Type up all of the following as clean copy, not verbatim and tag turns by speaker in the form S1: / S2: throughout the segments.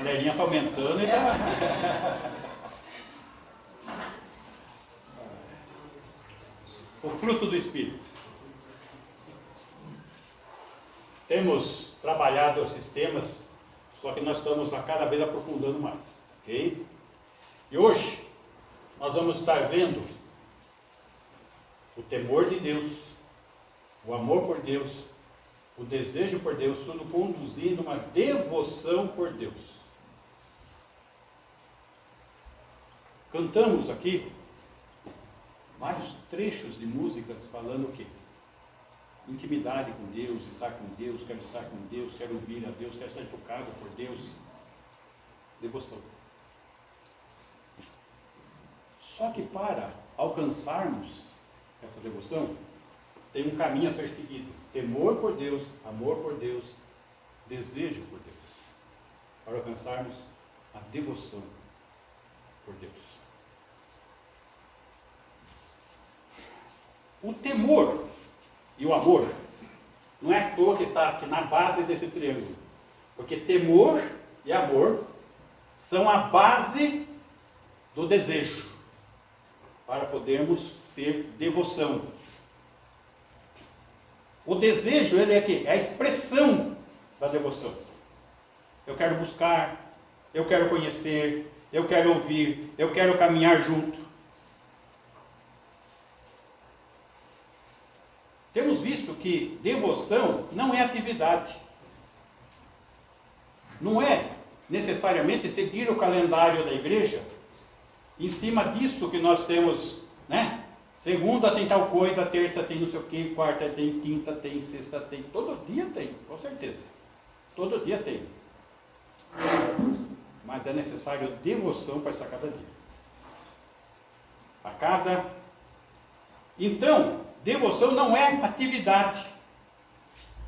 S1: galerinha está aumentando e está... O fruto do Espírito. Temos trabalhado os sistemas, só que nós estamos a cada vez aprofundando mais. Ok? E hoje, nós vamos estar vendo o temor de Deus, o amor por Deus, o desejo por Deus, tudo conduzindo uma devoção por Deus. Cantamos aqui vários trechos de músicas falando o quê? Intimidade com Deus, estar com Deus, quero estar com Deus, quero ouvir a Deus, quero ser tocado por Deus. Devoção. Só que para alcançarmos essa devoção, tem um caminho a ser seguido. Temor por Deus, amor por Deus, desejo por Deus. Para alcançarmos a devoção por Deus. O temor e o amor não é à toa que está aqui na base desse triângulo. Porque temor e amor são a base do desejo para podermos ter devoção. O desejo, ele é quê? É a expressão da devoção. Eu quero buscar, eu quero conhecer, eu quero ouvir, eu quero caminhar junto. Temos visto que devoção não é atividade. Não é necessariamente seguir o calendário da igreja. Em cima disso que nós temos, né? Segunda tem tal coisa, terça tem não sei o que, quarta tem, quinta tem, sexta tem. Todo dia tem, com certeza. Todo dia tem. Mas é necessário devoção para estar cada dia. A cada... Então, devoção não é atividade,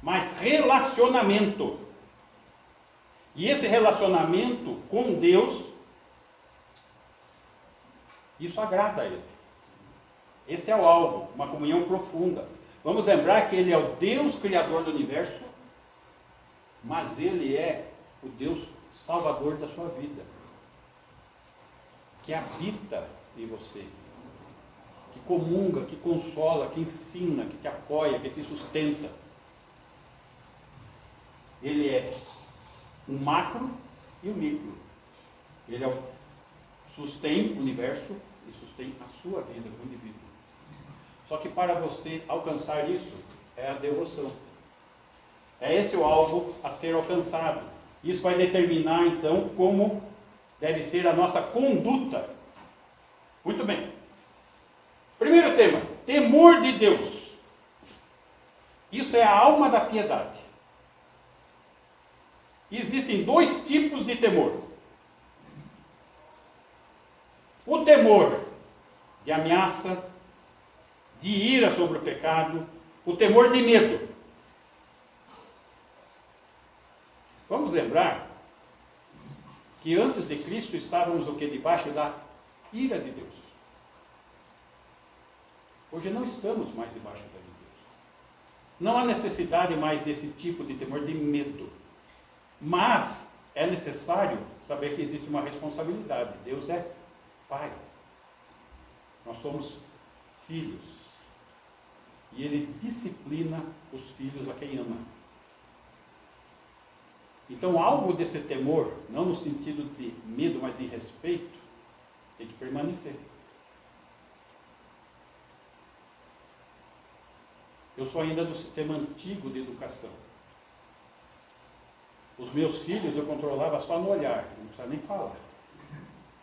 S1: mas relacionamento. E esse relacionamento com Deus, isso agrada a Ele. Esse é o alvo, uma comunhão profunda. Vamos lembrar que Ele é o Deus Criador do universo, mas Ele é o Deus Salvador da sua vida, que habita em você, que comunga, que consola, que ensina, que te apoia, que te sustenta. Ele é o macro e o micro. Ele é o sustém o universo e sustém a sua vida como indivíduo. Só que para você alcançar isso, é a devoção. É esse o alvo a ser alcançado. Isso vai determinar, então, como deve ser a nossa conduta. Muito bem. Primeiro tema, temor de Deus. Isso é a alma da piedade. Existem dois tipos de temor. O temor de ameaça, de ira sobre o pecado, o temor de medo. Vamos lembrar que antes de Cristo estávamos o que? Debaixo da ira de Deus. Hoje não estamos mais debaixo da ira de Deus. Não há necessidade mais desse tipo de temor, de medo. Mas é necessário saber que existe uma responsabilidade. Deus é Pai. Nós somos filhos. E Ele disciplina os filhos a quem ama. Então, algo desse temor, não no sentido de medo, mas de respeito, tem que permanecer. Eu sou ainda do sistema antigo de educação. Os meus filhos eu controlava só no olhar, não precisava nem falar.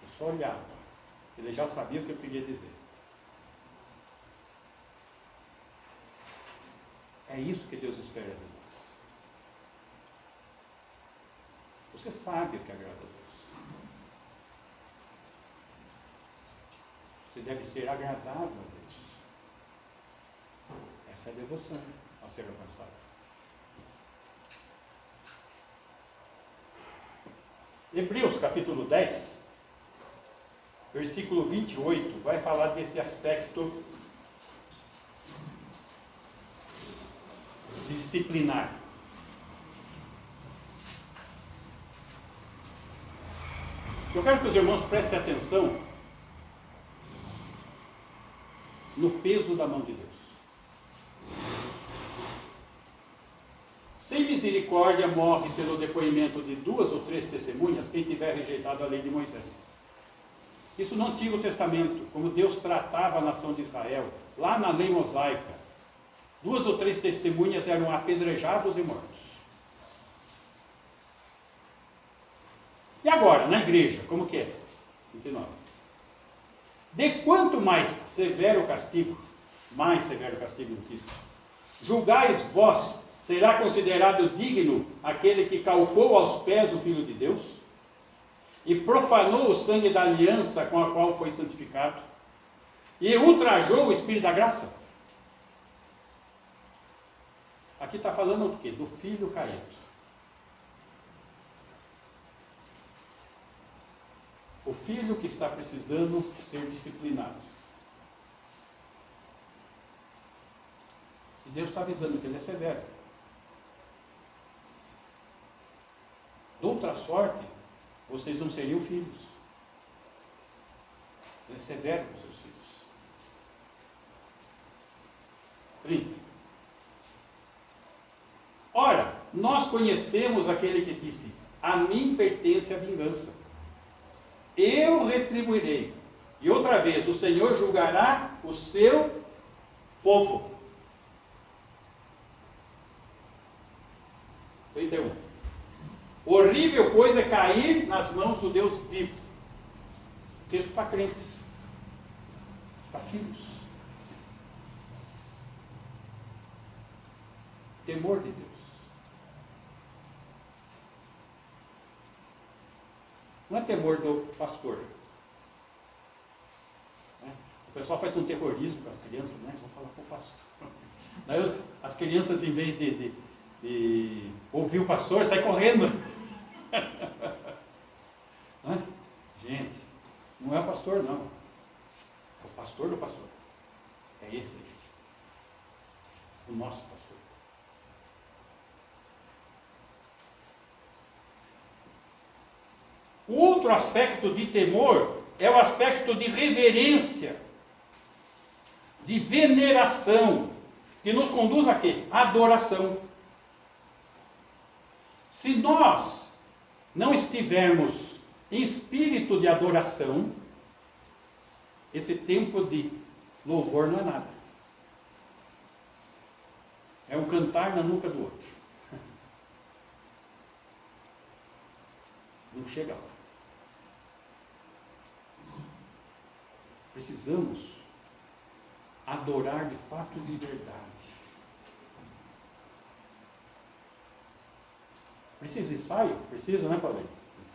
S1: Eu só olhava. Ele já sabia o que eu queria dizer. É isso que Deus espera de nós. Você sabe o que agrada a Deus. Você deve ser agradável a Deus. Essa é a devoção a ser alcançada. Hebreus capítulo 10, versículo 28, vai falar desse aspecto disciplinar. Eu quero que os irmãos prestem atenção no peso da mão de Deus. Sem misericórdia morre pelo depoimento de 2 ou 3 testemunhas quem tiver rejeitado a lei de Moisés. Isso no Antigo Testamento, como Deus tratava a nação de Israel, lá na lei mosaica, 2 ou 3 testemunhas eram apedrejados e mortos. E agora, na igreja, como que é? 29. De quanto mais severo o castigo do que isso, julgais vós, será considerado digno aquele que calcou aos pés o Filho de Deus e profanou o sangue da aliança com a qual foi santificado e ultrajou o Espírito da graça? Aqui está falando do quê? Do filho caído. O filho que está precisando ser disciplinado. E Deus está avisando que ele é severo. De outra sorte, vocês não seriam filhos. Ele é severo com seus filhos. 30. Ora, nós conhecemos aquele que disse: a mim pertence a vingança. Eu retribuirei. E outra vez, o Senhor julgará o seu povo. 31. Horrível coisa é cair nas mãos do Deus vivo. Texto para crentes, para filhos. Temor de Deus. Não é temor do pastor. O pessoal faz um terrorismo com as crianças, né? Vão falar com o pastor. Daí as crianças, em vez de ouvir o pastor, saem correndo. Gente, não é o pastor, não. É o pastor do pastor. É esse aí. O nosso pastor. O outro aspecto de temor é o aspecto de reverência, de veneração, que nos conduz a quê? A adoração. Se nós não estivermos em espírito de adoração, esse tempo de louvor não é nada. É um cantar na nuca do outro. Não chega lá. Precisamos adorar de fato e de verdade. Precisa ensaio? Precisa, né, Paulinho?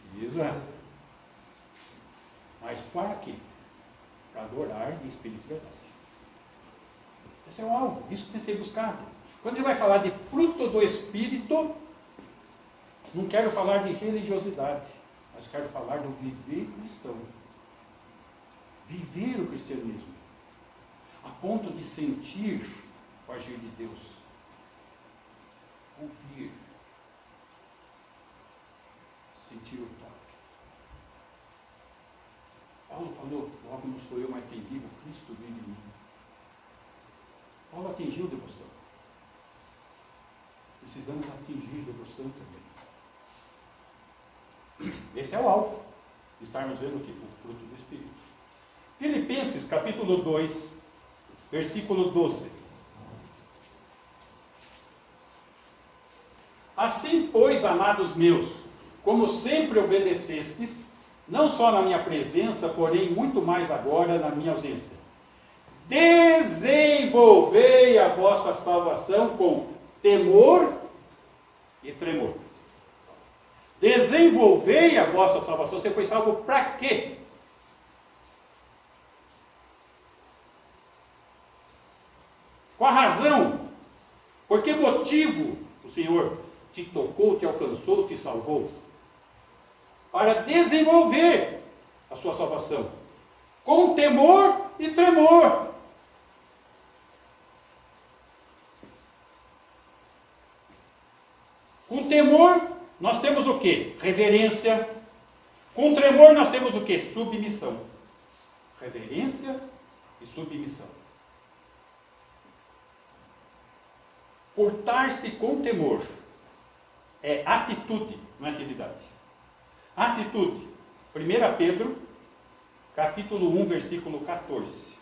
S1: Precisa. Mas para quê? Para adorar de espírito e verdade. Esse é o alvo. Isso tem que ser buscado. Quando a gente vai falar de fruto do Espírito, não quero falar de religiosidade, mas quero falar do viver cristão. Viver o cristianismo, a ponto de sentir o agir de Deus. Ouvir. Sentir o toque. Paulo falou: logo não sou eu, mas quem vive, Cristo vive em mim. Paulo atingiu devoção. Precisamos atingir devoção também. Esse é o alvo de estarmos vendo aqui o fruto do Espírito. Filipenses capítulo 2, versículo 12. Assim, pois, amados meus, como sempre obedecestes, não só na minha presença, porém muito mais agora na minha ausência, desenvolvei a vossa salvação com temor e tremor. Desenvolvei a vossa salvação. Você foi salvo para quê? Qual a razão? Por que motivo o Senhor te tocou, te alcançou, te salvou? Para desenvolver a sua salvação com temor e tremor. Com temor, nós temos o quê? Reverência, Com tremor nós temos o quê? Submissão. Reverência e submissão. Portar-se com temor é atitude, não é atividade. Atitude. 1 Pedro, capítulo 1, versículo 14.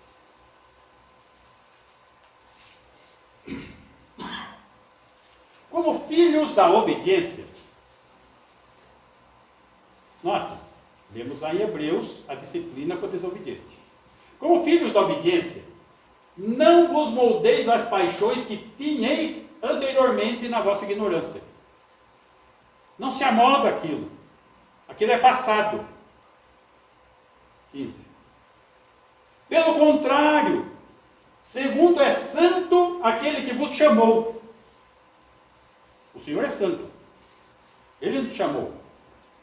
S1: Como filhos da obediência. Note, lemos lá em Hebreus a disciplina com o desobediente. Como filhos da obediência, não vos moldeis às paixões que tinhais anteriormente na vossa ignorância. Não se amolda aquilo. Aquilo é passado. 15. Pelo contrário, segundo é santo aquele que vos chamou. O Senhor é santo. Ele nos chamou.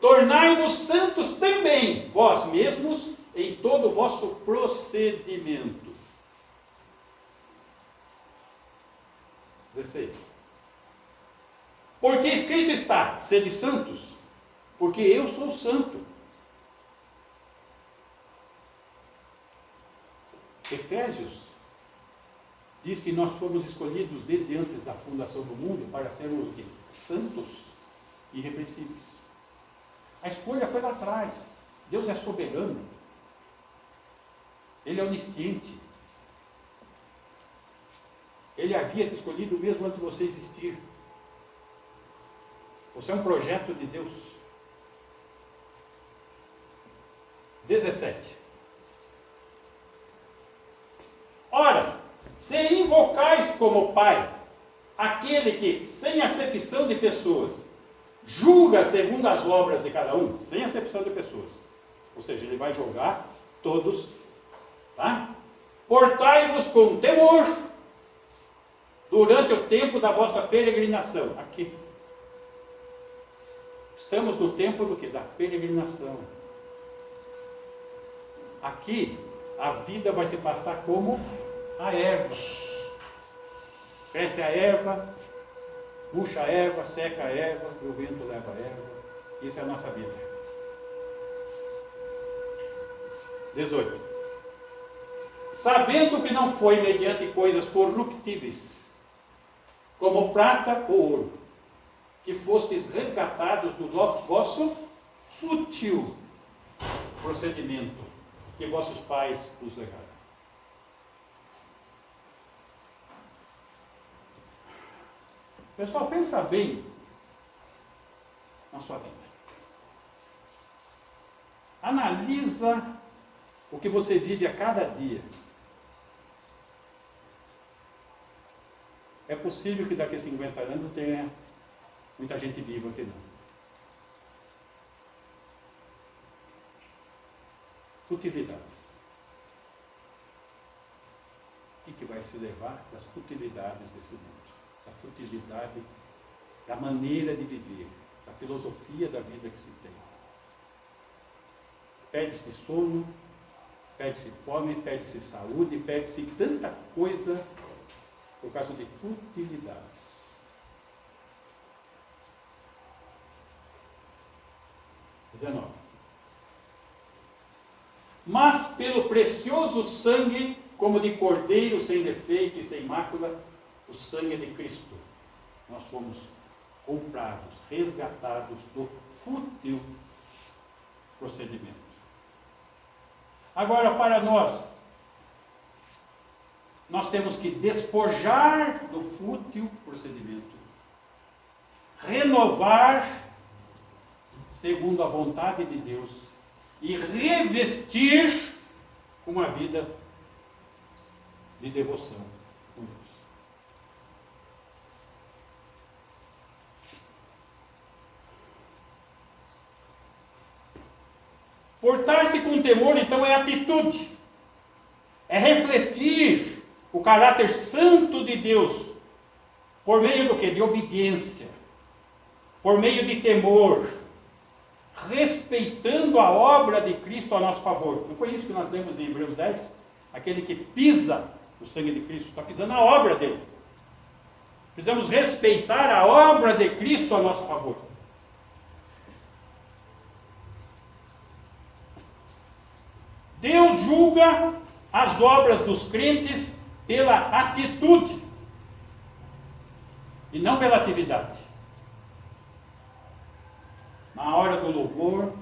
S1: Tornai-vos santos também, vós mesmos, em todo o vosso procedimento. 16. Porque escrito está, sede santos, porque eu sou santo. Efésios diz que nós fomos escolhidos desde antes da fundação do mundo para sermos o quê? Santos e irrepreensíveis. A escolha foi lá atrás. Deus é soberano. Ele é onisciente. Ele havia te escolhido mesmo antes de você existir. Você é um projeto de Deus. 17. Ora, se invocais como Pai aquele que, sem acepção de pessoas, julga segundo as obras de cada um, sem acepção de pessoas. Ou seja, ele vai julgar todos. Tá? Portai-vos com temor durante o tempo da vossa peregrinação. Aqui. Estamos no tempo do que? Da peregrinação. Aqui, a vida vai se passar como a erva. Cresce a erva, murcha a erva, seca a erva, e o vento leva a erva. Isso é a nossa vida. 18. Sabendo que não foi mediante coisas corruptíveis, como prata ou ouro, que fostes resgatados do vosso fútil procedimento que vossos pais os legaram. Pessoal, pensa bem na sua vida. Analisa o que você vive a cada dia. É possível que daqui a 50 anos tenha muita gente viva aqui não. Futilidades. O que vai se levar das futilidades desse mundo? Da futilidade, da maneira de viver, da filosofia da vida que se tem. Pede-se sono, pede-se fome, pede-se saúde, pede-se tanta coisa por causa de futilidades. 19. Mas pelo precioso sangue, como de cordeiro sem defeito e sem mácula, o sangue de Cristo, nós fomos comprados, resgatados do fútil procedimento. Agora, para nós temos que despojar do fútil procedimento, renovar segundo a vontade de Deus e revestir uma vida de devoção com Deus. Portar-se com temor, então, é atitude, é refletir o caráter santo de Deus por meio do quê? De obediência, por meio de temor, respeitando a obra de Cristo a nosso favor. Não foi isso que nós lemos em Hebreus 10? Aquele que pisa o sangue de Cristo está pisando a obra dele. Precisamos respeitar a obra de Cristo a nosso favor. julga as obras dos crentes pela atitude e não pela atividade. Na hora do louvor,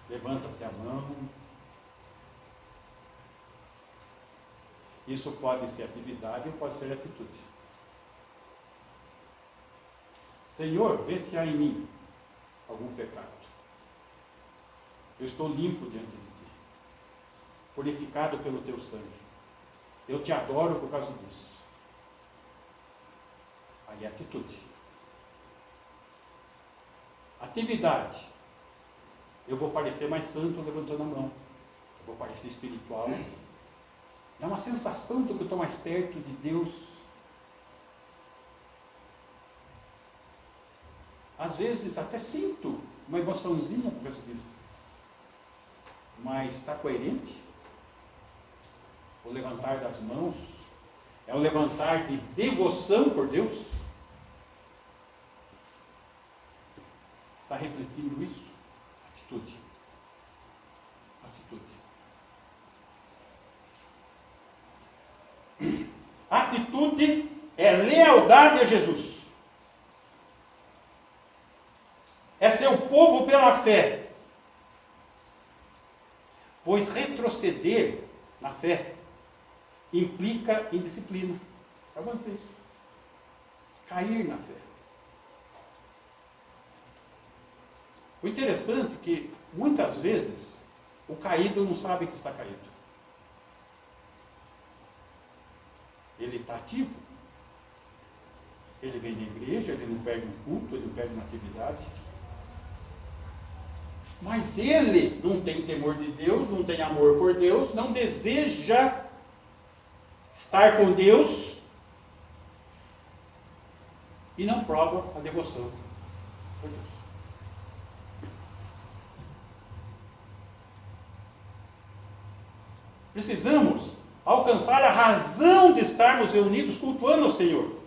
S1: levanta-se a mão. Isso pode ser atividade ou pode ser atitude. Senhor, vê se há em mim algum pecado. Eu estou limpo diante de ti, purificado pelo teu sangue. Eu te adoro por causa disso. Aí é atitude. Atividade. Eu vou parecer mais santo levantando a mão. Eu vou parecer espiritual. Dá uma sensação de que eu estou mais perto de Deus. Às vezes até sinto uma emoçãozinha por causa disso. Mas está coerente? O levantar das mãos é um levantar de devoção por Deus? Está refletindo isso? Atitude. Atitude. Atitude é lealdade a Jesus. É seu povo pela fé. Pois retroceder na fé implica indisciplina. Aguanta isso. Cair na fé. O interessante é que, muitas vezes, o caído não sabe que está caído. Ele está ativo. Ele vem na igreja, ele não perde um culto, ele não perde uma atividade. Mas ele não tem temor de Deus, não tem amor por Deus, não deseja estar com Deus e não prova a devoção por Deus. Precisamos alcançar a razão de estarmos reunidos cultuando ao Senhor.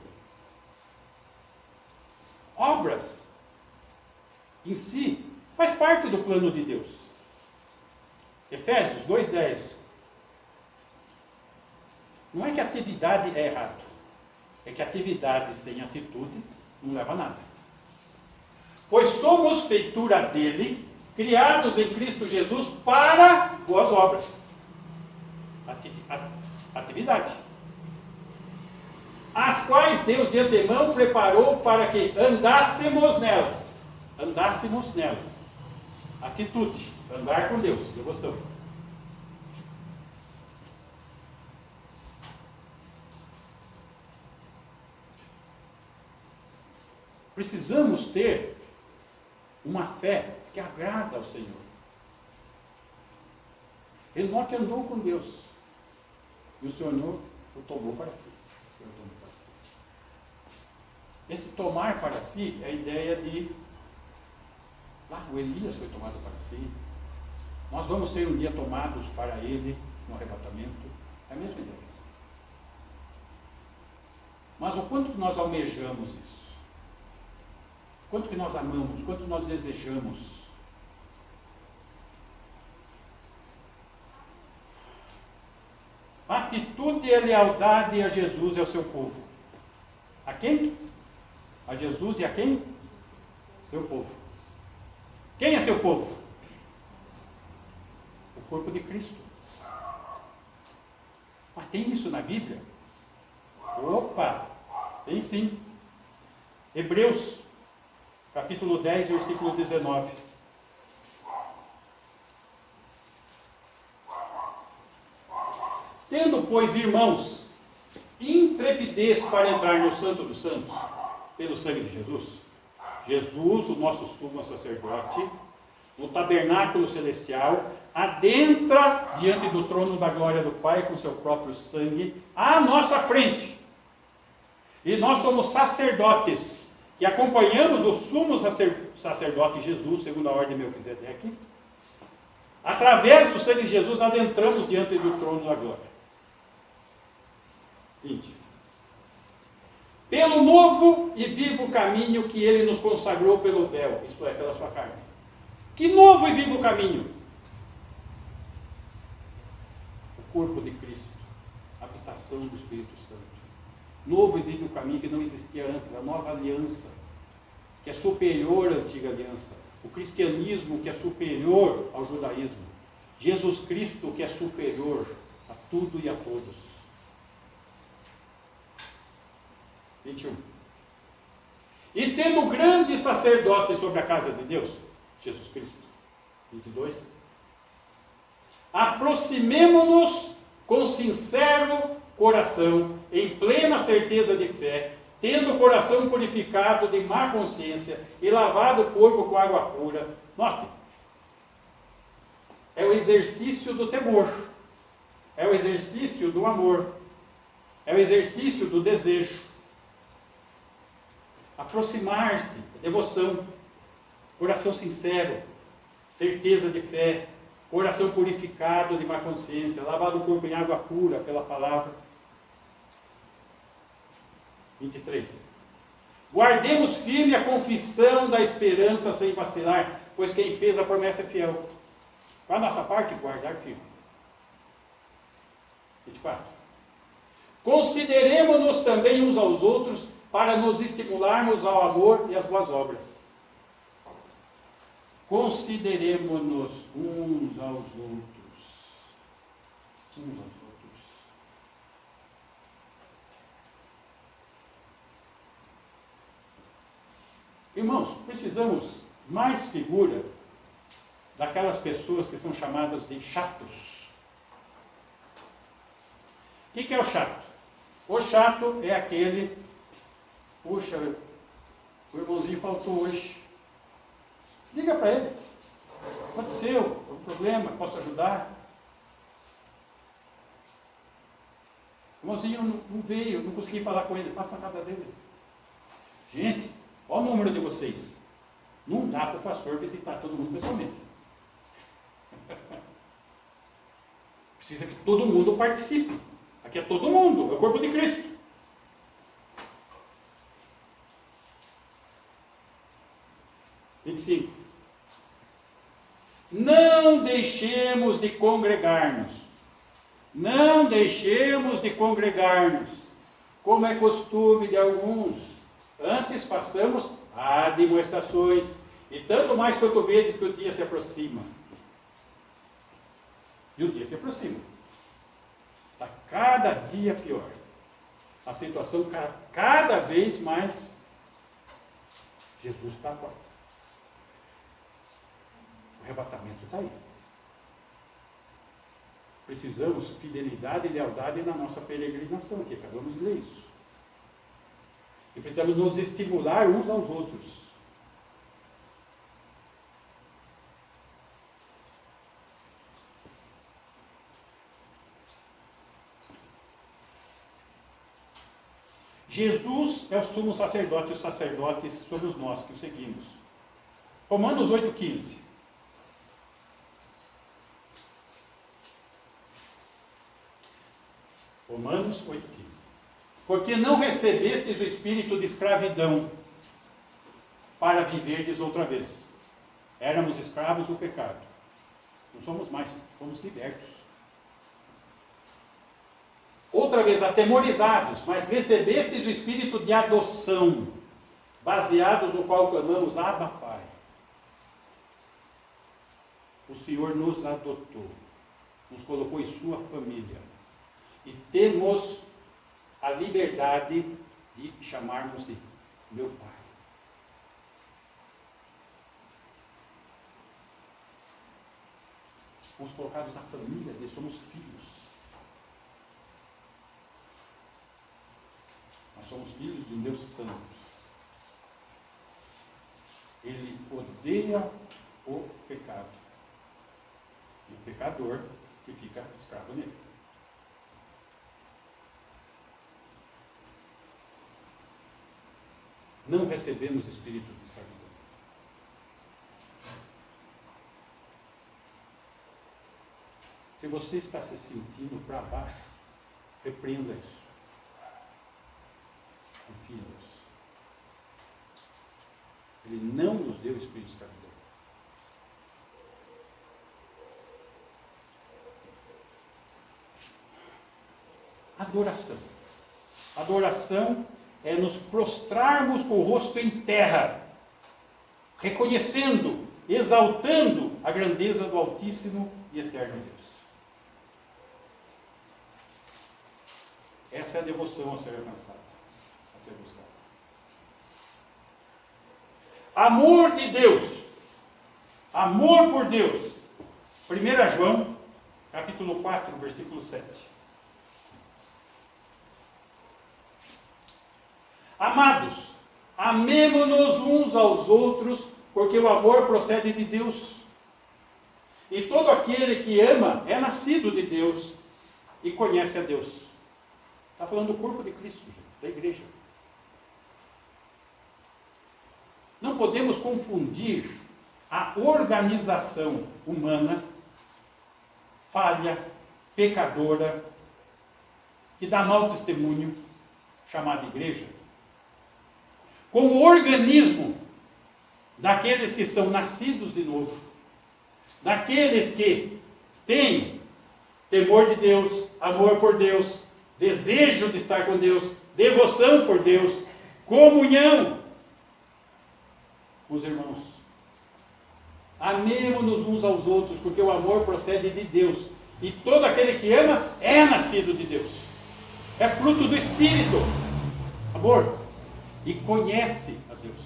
S1: Obras em si faz parte do plano de Deus. Efésios 2:10. Não é que a atividade é errado. É que a atividade sem atitude não leva a nada. Pois somos feitura dele, criados em Cristo Jesus para boas obras. Atividade. As quais Deus de antemão preparou para que andássemos nelas. Andássemos nelas. Atitude. Andar com Deus. Devoção. Precisamos ter uma fé que agrada ao Senhor. Enoque andou com Deus. E o Senhor o tomou para si. Esse tomar para si é a ideia de... Lá, o Elias foi tomado para si. Nós vamos ser um dia tomados para ele no arrebatamento. É a mesma ideia. Mas o quanto que nós almejamos isso? Quanto que nós amamos? Quanto nós desejamos? Atitude e lealdade a Jesus e ao seu povo. A quem? A Jesus e a quem? Seu povo. Quem é seu povo? O corpo de Cristo. Mas tem isso na Bíblia? Opa! Tem sim. Hebreus, capítulo 10, versículo 19. Tendo, pois, irmãos, intrepidez para entrar no Santo dos Santos, pelo sangue de Jesus, Jesus, o nosso sumo sacerdote, no tabernáculo celestial, adentra diante do trono da glória do Pai com seu próprio sangue à nossa frente. E nós somos sacerdotes, que acompanhamos o sumo sacerdote Jesus, segundo a ordem de Melquisedeque. Através do sangue de Jesus, adentramos diante do trono da glória. 20. Pelo novo e vivo caminho que ele nos consagrou pelo véu, isto é, pela sua carne. Que novo e vivo caminho? corpo de Cristo, habitação do Espírito Santo. Novo e vive o caminho que não existia antes, a nova aliança, que é superior à antiga aliança. O cristianismo que é superior ao judaísmo. Jesus Cristo que é superior a tudo e a todos. 21. E tendo grande sacerdote sobre a casa de Deus, Jesus Cristo. 22. Aproximemo-nos com sincero coração, em plena certeza de fé, tendo o coração purificado de má consciência e lavado o corpo com água pura. Note, é o exercício do temor, é o exercício do amor, é o exercício do desejo. Aproximar-se, devoção, coração sincero, certeza de fé, coração purificado de má consciência, lavado o corpo em água pura pela palavra. 23. Guardemos firme a confissão da esperança sem vacilar, pois quem fez a promessa é fiel. Qual a nossa parte? Guardar firme. 24. Consideremo-nos também uns aos outros para nos estimularmos ao amor e às boas obras. Consideremo-nos uns aos outros. Uns aos outros. Irmãos, precisamos mais figura daquelas pessoas que são chamadas de chatos. O que é o chato? O chato é aquele, puxa, o irmãozinho faltou hoje. Liga para ele. Aconteceu, algum problema, posso ajudar? O irmãozinho não veio, não consegui falar com ele, passa na casa dele. Gente, olha o número de vocês. Não dá para o pastor visitar todo mundo pessoalmente. Precisa que todo mundo participe. Aqui é todo mundo, é o corpo de Cristo. Não deixemos de congregar-nos. Não deixemos de congregar-nos, como é costume de alguns. Antes façamos admoestações, e tanto mais quanto vedes que o dia se aproxima. E o dia se aproxima. Está cada dia pior. A situação cada vez mais. Jesus está agora. O arrebatamento está aí. Precisamos fidelidade e lealdade na nossa peregrinação, que acabamos de ler isso. E precisamos nos estimular uns aos outros. Jesus é o sumo sacerdote e os sacerdotes somos nós que o seguimos. Romanos 8,15. Romanos 8,15. Porque não recebestes o espírito de escravidão para viverdes outra vez. Éramos escravos do pecado. Não somos mais, fomos libertos. Outra vez atemorizados, mas recebestes o espírito de adoção, baseados no qual clamamos Abba, Pai. O Senhor nos adotou, nos colocou em sua família. E temos a liberdade de chamarmos de meu Pai. Fomos colocados na família dele, somos filhos. Nós somos filhos de um Deus santo. Ele odeia o pecado. E o pecador que fica escravo nele. Não recebemos espírito de escravidão. Se você está se sentindo para baixo, repreenda isso. Confie em Deus. Ele não nos deu espírito de escravidão. Adoração. Adoração é nos prostrarmos com o rosto em terra, reconhecendo, exaltando a grandeza do Altíssimo e Eterno Deus. Essa é a devoção a ser alcançada, a ser buscada. Amor de Deus. Amor por Deus. 1 João, capítulo 4, versículo 7. Amados, amemo-nos uns aos outros, porque o amor procede de Deus. E todo aquele que ama é nascido de Deus e conhece a Deus. Está falando do corpo de Cristo, gente, da igreja. Não podemos confundir a organização humana, falha, pecadora, que dá mau testemunho, chamada igreja, com o organismo daqueles que são nascidos de novo, daqueles que têm temor de Deus, amor por Deus, desejo de estar com Deus, devoção por Deus, comunhão com os irmãos. Amemo-nos uns aos outros, porque o amor procede de Deus. E todo aquele que ama é nascido de Deus. É fruto do Espírito. Amor. E conhece a Deus.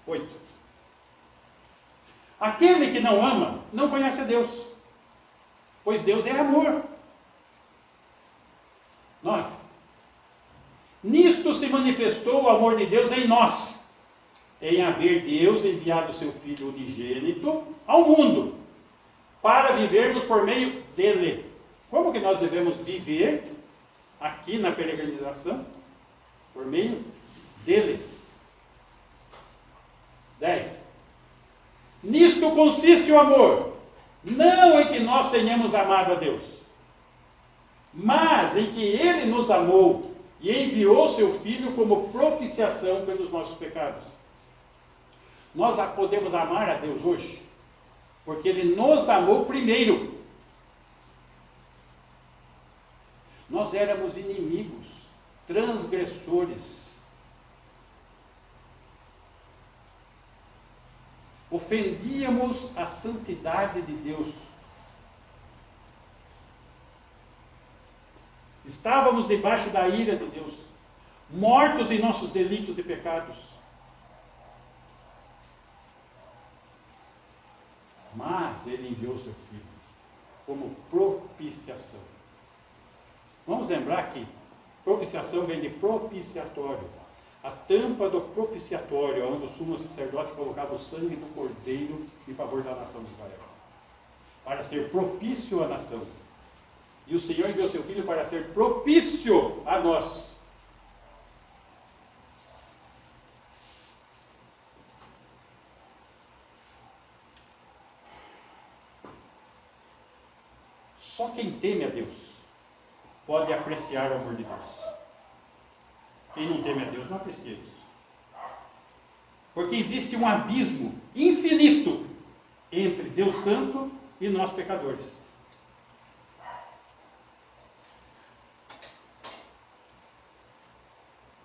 S1: Oito. Aquele que não ama, não conhece a Deus, pois Deus é amor. 9. Nisto se manifestou o amor de Deus em nós, em haver Deus enviado seu Filho unigênito ao mundo, para vivermos por meio dele. Como que nós devemos viver aqui na peregrinação? Por meio dele. 10. Nisto consiste o amor, não em que nós tenhamos amado a Deus, mas em que Ele nos amou e enviou seu Filho como propiciação pelos nossos pecados. Nós podemos amar a Deus hoje, porque Ele nos amou primeiro. Nós éramos inimigos, transgressores. Ofendíamos a santidade de Deus. Estávamos debaixo da ira de Deus, mortos em nossos delitos e pecados. Mas Ele enviou seu Filho como propiciação. Vamos lembrar que propiciação vem de propiciatório. A tampa do propiciatório, onde o sumo sacerdote colocava o sangue do cordeiro em favor da nação de Israel, para ser propício à nação. E o Senhor enviou seu Filho para ser propício a nós. Só quem teme a Deus pode apreciar o amor de Deus. Quem não teme a Deus não aprecia isso. Porque existe um abismo infinito entre Deus Santo e nós pecadores.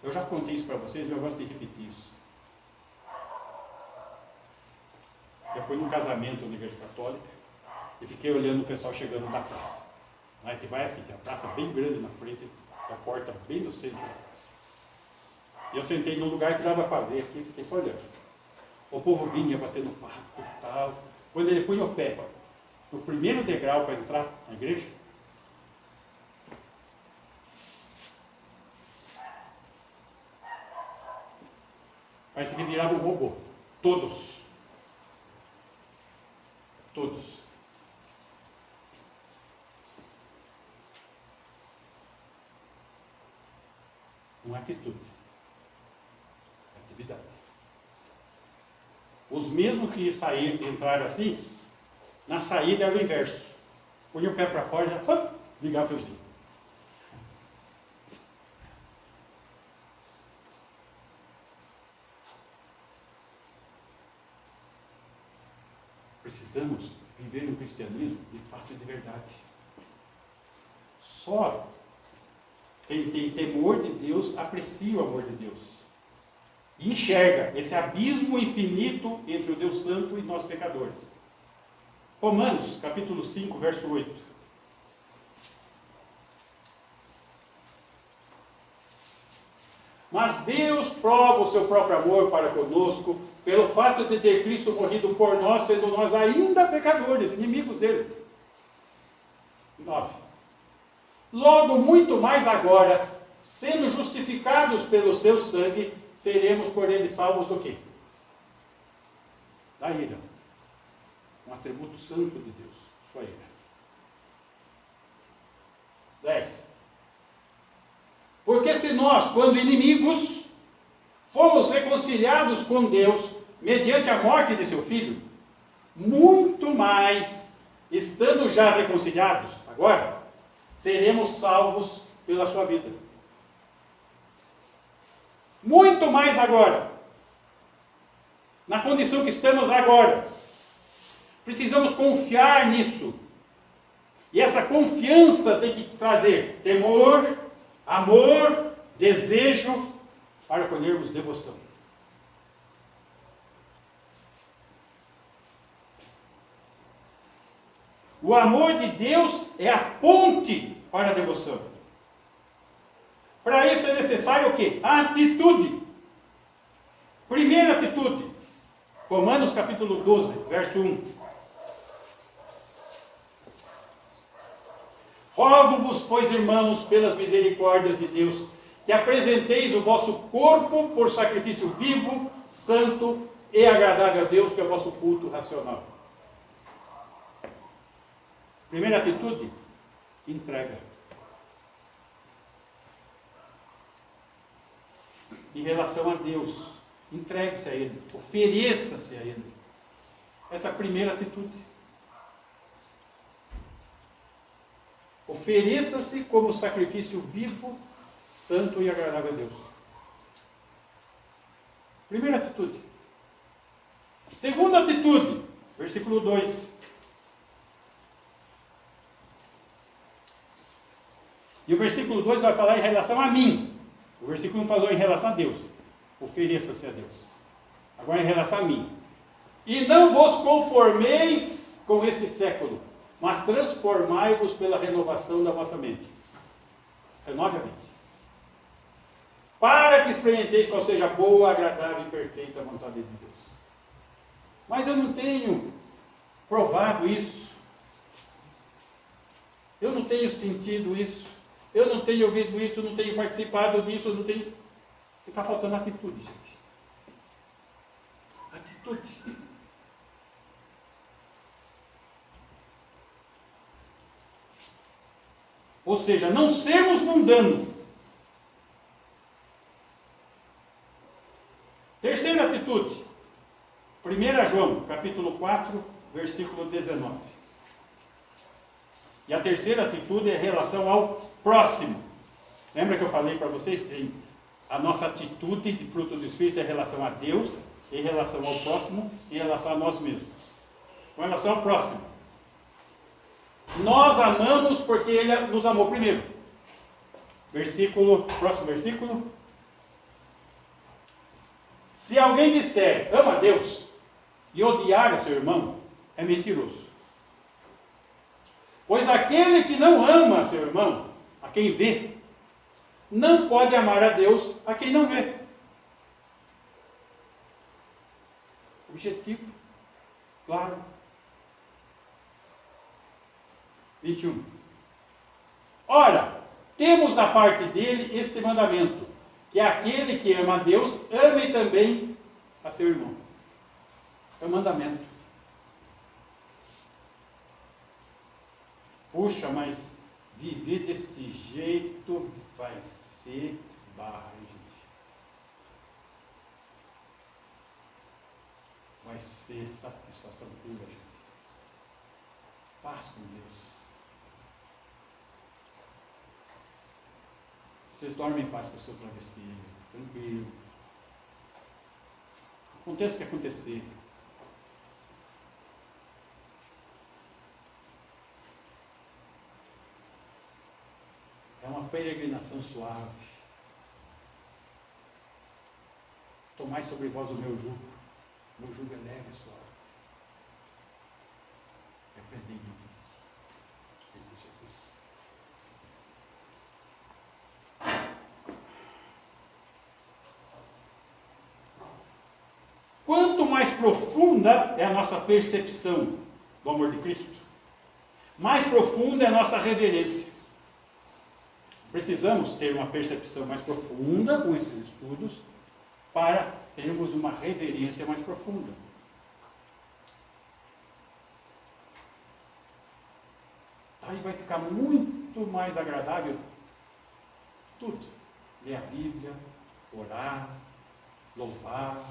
S1: Eu já contei isso para vocês, mas eu gosto de repetir isso. Eu fui num casamento na igreja católica e fiquei olhando o pessoal chegando da praça. Aí que vai assim, tem a praça bem grande na frente, a porta bem no centro. E eu sentei num lugar que dava para ver aqui, fiquei só olhando. O povo vinha batendo papo e tal. Quando ele punha o pé no primeiro degrau para entrar na igreja, parece que virava um robô. Todos. Todos. Uma atitude. Atividade. Os mesmos que entraram assim, na saída era o inverso. Punha o pé para fora e já ligava o fiozinho. Precisamos viver no cristianismo de fato e de verdade. Só quem tem temor de Deus aprecia o amor de Deus. E enxerga esse abismo infinito entre o Deus Santo e nós pecadores. Romanos, capítulo 5, verso 8. Mas Deus prova o seu próprio amor para conosco, pelo fato de ter Cristo morrido por nós, sendo nós ainda pecadores, inimigos dele. 9. Logo, muito mais agora, sendo justificados pelo seu sangue, seremos por ele salvos do quê? Da ira. Um atributo santo de Deus, sua ira. 10. Porque se nós, quando inimigos, fomos reconciliados com Deus, mediante a morte de seu Filho, muito mais, estando já reconciliados, agora, seremos salvos pela sua vida. Muito mais agora. Na condição que estamos agora. Precisamos confiar nisso. E essa confiança tem que trazer temor, amor, desejo, para colhermos devoção. O amor de Deus é a ponte para a devoção. Para isso é necessário o quê? A atitude. Primeira atitude. Romanos capítulo 12, verso 1. Rogo-vos, pois, irmãos, pelas misericórdias de Deus, que apresenteis o vosso corpo por sacrifício vivo, santo e agradável a Deus, que é o vosso culto racional. Primeira atitude, entrega. Em relação a Deus, entregue-se a Ele, ofereça-se a Ele. Essa é a primeira atitude. Ofereça-se como sacrifício vivo, santo e agradável a Deus. Primeira atitude. Segunda atitude, versículo 2. E o versículo 2 vai falar em relação a mim. O versículo 1 falou em relação a Deus. Ofereça-se a Deus. Agora em relação a mim. E não vos conformeis com este século, mas transformai-vos pela renovação da vossa mente. Renove a mente. Para que experimenteis qual seja a boa, agradável e perfeita vontade de Deus. Mas eu não tenho provado isso. Eu não tenho sentido isso. Eu não tenho ouvido isso, eu não tenho participado disso, eu não tenho... Está faltando atitude, gente. Atitude. Ou seja, não sermos mundanos. Terceira atitude. 1 João, capítulo 4, versículo 19. E a terceira atitude é em relação ao próximo. Lembra que eu falei para vocês que a nossa atitude de fruto do Espírito é em relação a Deus, em relação ao próximo e em relação a nós mesmos. Com relação ao próximo. Nós amamos porque Ele nos amou primeiro. Próximo versículo. Se alguém disser, ama a Deus, e odiar a seu irmão, é mentiroso. Pois aquele que não ama a seu irmão, a quem vê, não pode amar a Deus a quem não vê. Objetivo, claro. 21. Ora, temos da parte dele este mandamento, que aquele que ama a Deus, ame também a seu irmão. É o mandamento. Puxa, mas viver desse jeito vai ser barra, gente. Vai ser satisfação pura, gente. Paz com Deus. Vocês dormem em paz com o seu travesseiro, tranquilo. Aconteça o que acontecer. peregrinação suave. Tomai sobre vós o meu jugo é leve e suave. Aprendei de mim, disse Jesus. Quanto mais profunda é a nossa percepção do amor de Cristo, mais profunda é a nossa reverência. Precisamos ter uma percepção mais profunda com esses estudos para termos uma reverência mais profunda. Aí vai ficar muito mais agradável tudo. Ler a Bíblia, orar, louvar,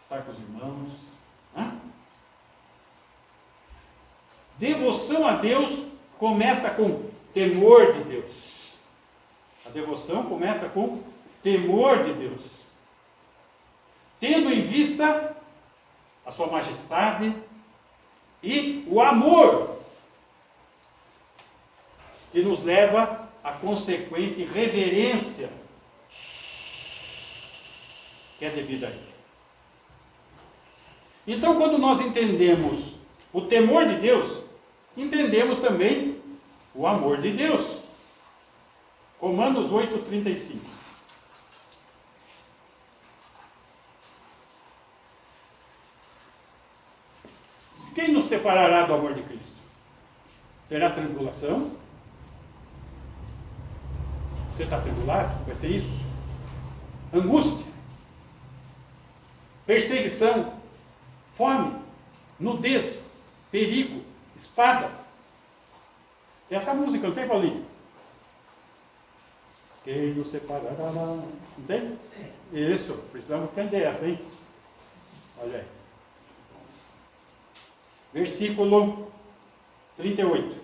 S1: estar com os irmãos. Devoção a Deus começa com temor de Deus. A devoção começa com temor de Deus. Tendo em vista a sua majestade e o amor que nos leva à consequente reverência que é devida a Ele. Então, quando nós entendemos o temor de Deus, entendemos também o amor de Deus. Romanos 8,35. Quem nos separará do amor de Cristo? Será tribulação? Você está tribulado? Vai ser isso? Angústia? Perseguição? Fome? Nudez? Perigo? Espada? Tem essa música, não tem, Paulinho? Quem nos separará? Não tem? Isso, precisamos entender essa, hein? Olha aí. Versículo 38.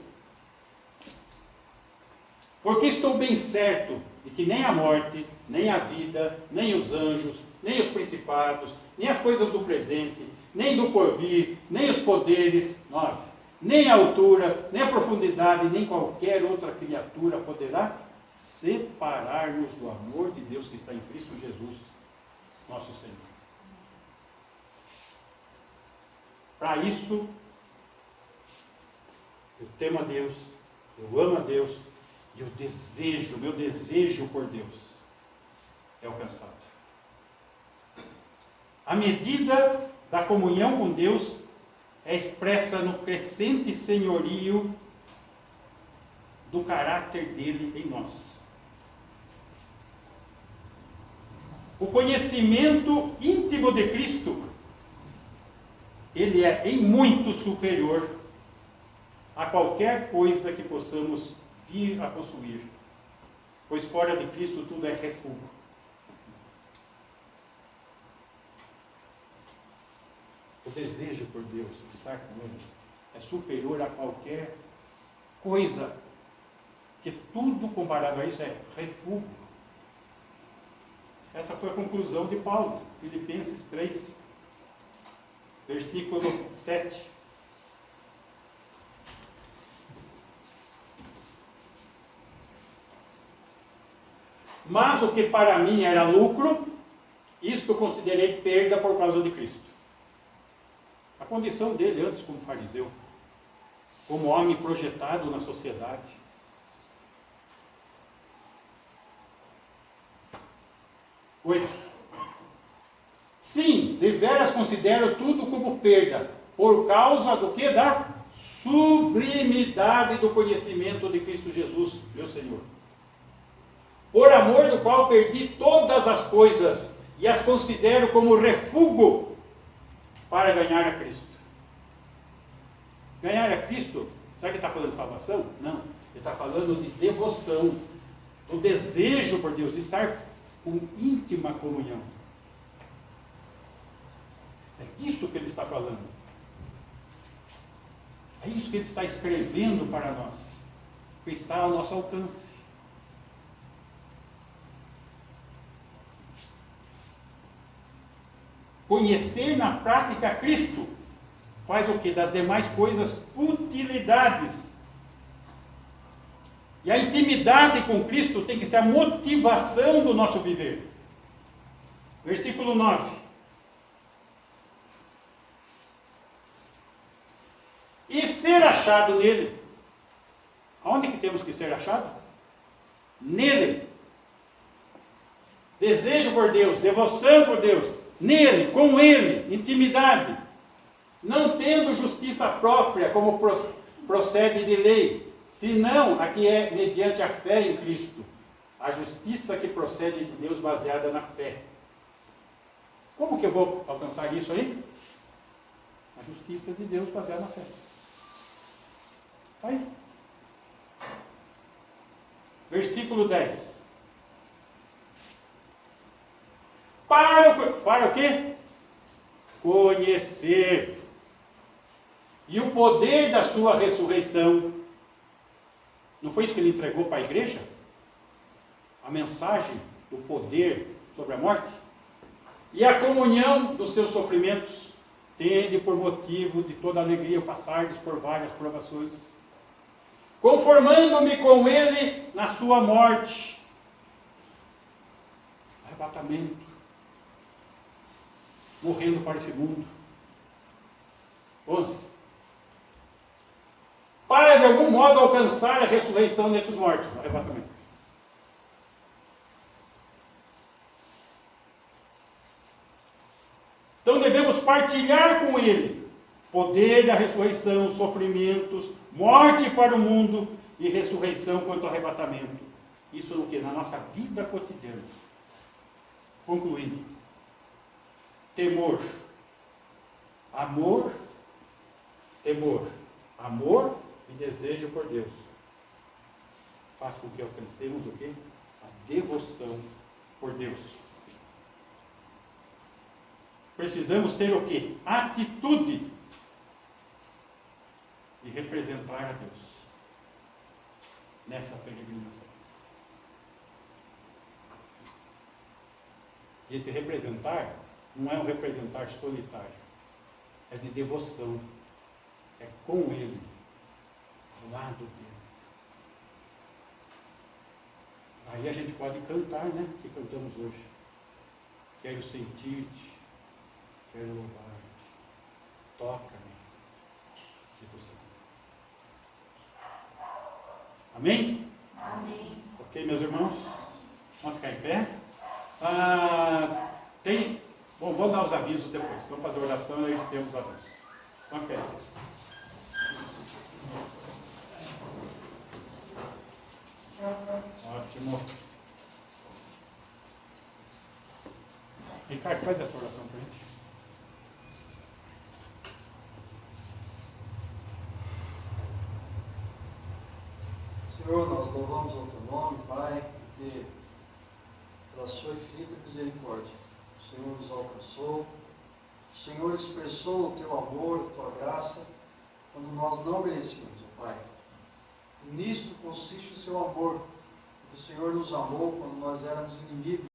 S1: Porque estou bem certo de que nem a morte, nem a vida, nem os anjos, nem os principados, nem as coisas do presente, nem do porvir, nem os poderes, 9, nem a altura, nem a profundidade, nem qualquer outra criatura poderá separar-nos do amor de Deus que está em Cristo Jesus, nosso Senhor. Para isso, eu temo a Deus, eu amo a Deus, e eu desejo, meu desejo por Deus é alcançado. A medida da comunhão com Deus é expressa no crescente senhorio do caráter dele em nós. O conhecimento íntimo de Cristo, ele é em muito superior a qualquer coisa que possamos vir a possuir, pois fora de Cristo tudo é refúgio. O desejo por Deus, estar com Ele, é superior a qualquer coisa, que tudo comparado a isso é refúgio. Essa foi a conclusão de Paulo, Filipenses 3, versículo 7. Mas o que para mim era lucro, isto eu considerei perda por causa de Cristo. A condição dele antes como fariseu, como homem projetado na sociedade. 8. Sim, deveras considero tudo como perda, por causa do que? Da sublimidade do conhecimento de Cristo Jesus, meu Senhor. Por amor do qual perdi todas as coisas e as considero como refúgio para ganhar a Cristo. Ganhar a Cristo, será que ele está falando de salvação? Não, ele está falando de devoção, do desejo por Deus, de estar com íntima comunhão. É disso que ele está falando. É isso que ele está escrevendo para nós, que está ao nosso alcance. Conhecer na prática Cristo faz o que? Das demais coisas futilidades. E a intimidade com Cristo tem que ser a motivação do nosso viver. Versículo 9. E ser achado nele. Aonde que temos que ser achado? Nele. Desejo por Deus, devoção por Deus. Nele, com Ele, intimidade. Não tendo justiça própria, como procede de lei, senão a que é mediante a fé em Cristo. A justiça que procede de Deus baseada na fé. Como que eu vou alcançar isso aí? A justiça de Deus baseada na fé. Aí. Versículo 10. Para o quê? Conhecer. E o poder da sua ressurreição. Não foi isso que ele entregou para a igreja? A mensagem do poder sobre a morte? E a comunhão dos seus sofrimentos, tende por motivo de toda alegria passardes por várias provações, conformando-me com ele na sua morte. Arrebatamento. Morrendo para esse mundo. 11. Para de algum modo alcançar a ressurreição dentre os mortos. Arrebatamento. Então devemos partilhar com ele poder da ressurreição, sofrimentos, morte para o mundo e ressurreição quanto ao arrebatamento. Isso no que? Na nossa vida cotidiana. Concluindo. Temor. Amor. Temor. Amor e desejo por Deus. Faz com que alcancemos o quê? A devoção por Deus. Precisamos ter o quê? Atitude de representar a Deus nessa peregrinação. E esse representar não é um representar solitário, é de devoção, é com Ele, ao lado dele. Aí a gente pode cantar, né? Que cantamos hoje. Quero sentir-te, quero louvar-te, toca-me, Espírito Santo. Amém?
S2: Amém.
S1: Ok, meus irmãos? Vamos ficar em pé? Bom, vamos dar os avisos depois. Vamos fazer a oração e aí temos os avisos. Vamos em pé. Ótimo. Ricardo, faz essa oração para a gente.
S3: Senhor, nós louvamos o teu nome, Pai, porque pela sua infinita misericórdia, o Senhor nos alcançou, o Senhor expressou o teu amor, a tua graça, quando nós não merecíamos, ó Pai. E nisto consiste o seu amor, porque o Senhor nos amou quando nós éramos inimigos,